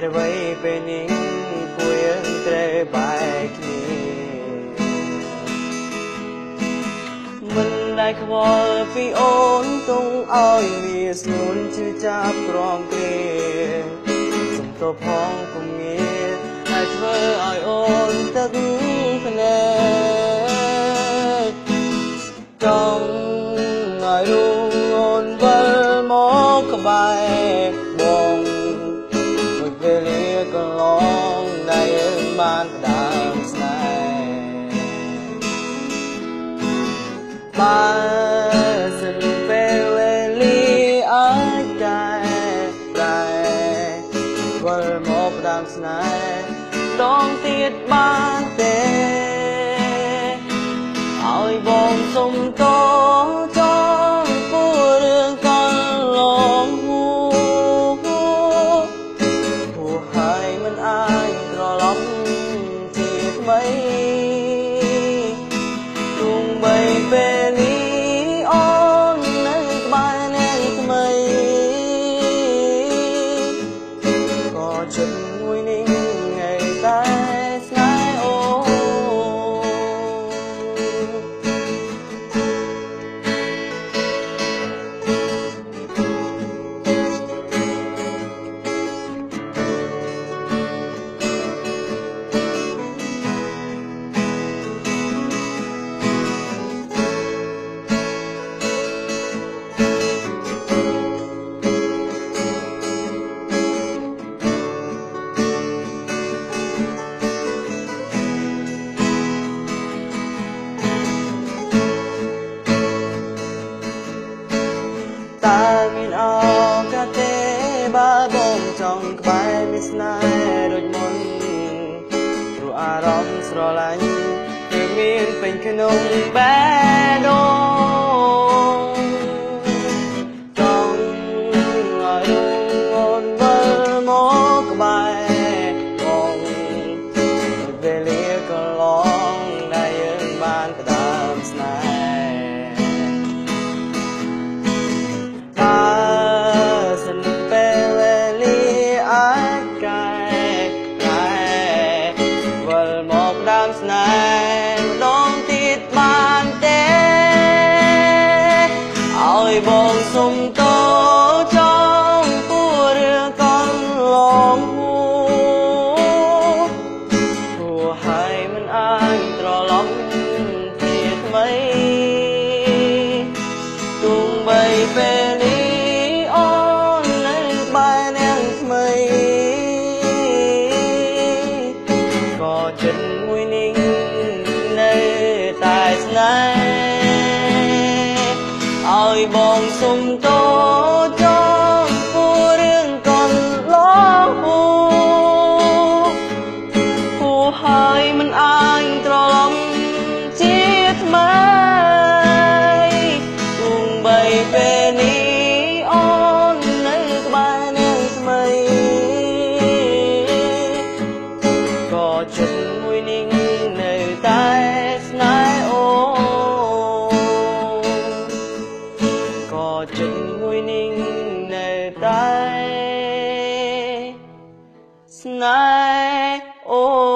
អ្វីពេលនេះគួរយើងត្រូវបែកគ្នាមិនដែលខ្វល់ពីអូនទងឲ្យមានស្នួនជឿចាប់ក្រំគ្រាសុំទោសផងគុំងារដែលធ្វើឲ្យអូនទឹកភ្នែកចង់ឲ្យរូបអូនវិលមកក្បែរបងមួយពេលលាកន្លងដែលយើងបានផ្ដើមស្នេហ៍បើសិនពេលវេលាអាចដែរតែវិលមកផ្ដើមស្នេហ៍ដងទៀតបានទេឲ្យបងសុំទោសចង់ពួររឿងកន្លងព្រោះហើយមិនអាចត្រឡប់ជាថ្មីទោះបីពេលនេះអូននៅក្បែរអ្នកថ្មីក៏ចិត្តមួយនេះថ្ងៃតែស្នេហ៍អូตามีนเอากะเตบ้าบงจองក្បែរមានស្នេហ៍ដូចមុនព្រោះអារម្មណ៍ស្រឡាញ់គឺមានពេញក្នុងបេះដូងចង់ឲ្យអូនវិលមកក្បែរបងពេលវេលាកន្លងដែលយើងបានផ្ដើមស្នេហ៍ដើមស្នេហ៍ម្ដងទៀតបានទេឲ្យបងសុំទោសចង់ពួររឿងកន្លងព្រោះហើយមិនអាចត្រឡប់ជាថ្មីទោះបីពេលនេះអូននៅក្បែរអ្នកថ្មីក៏ចិត្តមួយនេះនៅតែស្នេហ៍ឲ្យបងសុំទោសចង់ពួររឿងកន្លងព្រោះហើយមិនអាចត្រឡប់ជាថ្មីទោះបីពេលនេះអូននៅក្បែរអ្នកថ្មីក៏ចិត្តមួយនេះនៅតែស្នេហ៍អូក៏ចិត្តមួយនេះនៅតែស្នេហ៍អូ